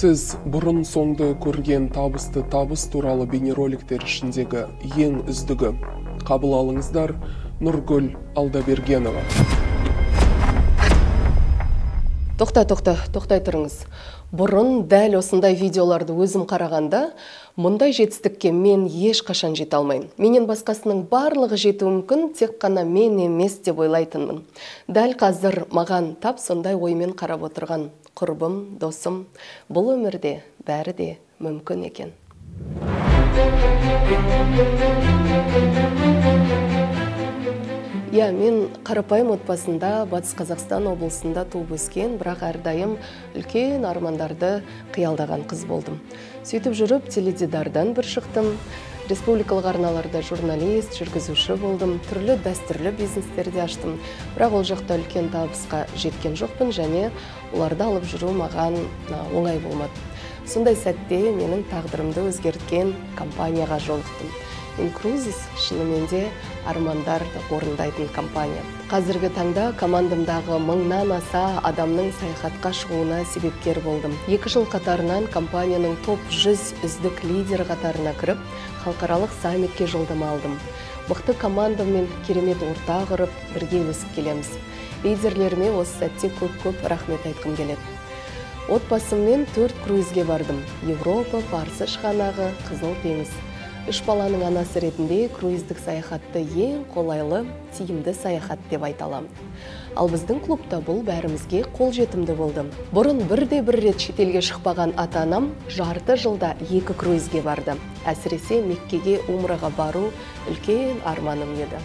Сіз бұрын соңды көрген табысты табыс туралы бейнероликтер ішіндегі ең үздігі. Қабыл алыңыздар, Нұргүл Алдабергенова. Тоқтай тұрыңыз. Бұрын дәл осындай видеоларды өзім қарағанда, мұндай жетістікке мен ешқашан жете алмаймын. Менен басқасының барлығы жетуі мүмкін, тек қана мен емес деп ойлайтынмын. Дәл қазір маған тап сондай оймен қарап отырған құрбым, досым, бұл өмірде бәрі де мүмкін екен. Мен қарапайым отбасында Батыс Қазақстан облысында туып өскен, бірақ әрдайым үлкен армандарды қиялдаған қыз болдым. Сөйтіп жүріп, теледидардан бір шықтым. Республикалық арналарда журналист, жүргізуші болдым. Түрлі дәстүрлі бизнестерді аштым. Бірақ ол жақта үлкен табысқа жеткен жоқпын, және оларды алып жүру маған оңай болмады. Сондай сәтте менің тағдырымды өзгерткен компанияға жолықтым. Incruises шынымен де армандарды орындайтын компания. Қазіргі таңда командамдағы 1000-нан аса адамның саяхатқа шығуына себепкер болдым. 2 жыл қатарынан компанияның топ 100 үздік лидер қатарына кіріп, халықаралық саммитке жолдама алдым. Мықты командаммен керемет орта құрып, бірге өсіп келеміз. Лидерлеріме осы сәтте көп рахмет айтқым келеді. Отбасыммен 4 круизге бардым. Европа, Парсы шығанағы, Қызыл теңіз. 3 баланың анасы ретінде круиздік саяхатты ең қолайлы, тиімді саяхат деп айта аламын. Ал біздің клубта бұл бәрімізге қолжетімді болды. Бұрын бір рет шетелге шықпаған ата-анам жарты жылда 2 круизге барды. Әсіресе Меккеге умраға бару үлкен арманым еді.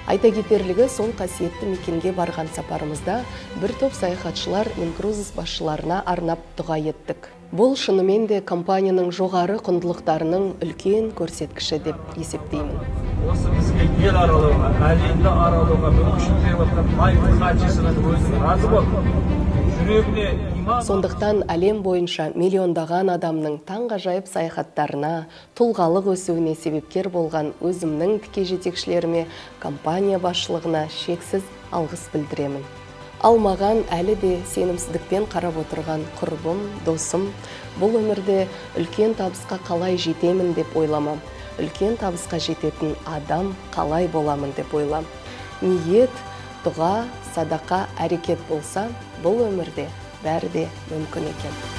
Айта кетерлігі, сол қасиетті мекенге барған сапарымызда бір топ саяхатшылар Incruises басшыларына арнап дұға еттік. Бұл шынымен де компанияның жоғары құндылықтарының үлкен көрсеткіші деп есептеймін. Осы бізге ел аралауға, әлемді аралауға мүмкіншілік беріп отырған Майкл Хаджисонның өзі разы болып, жүрегіне иман. Сондықтан әлем бойынша миллиондаған адамның таңғажайып саяхаттарына, тұлғалық өсуіне себепкер болған өзімнің тіке жетекшілеріме, компания басшылығына шексіз алғыс білдіремін. Ал маған әлі де сенімсіздікпен қарап отырған құрбым, досым, бұл өмірде үлкен табысқа қалай жетемін деп ойламам. Үлкен табысқа жететін адам қалай боламын деп ойлам. Ниет, дұға, садақа, әрекет болса, бұл өмірде бәрі де мүмкін екен.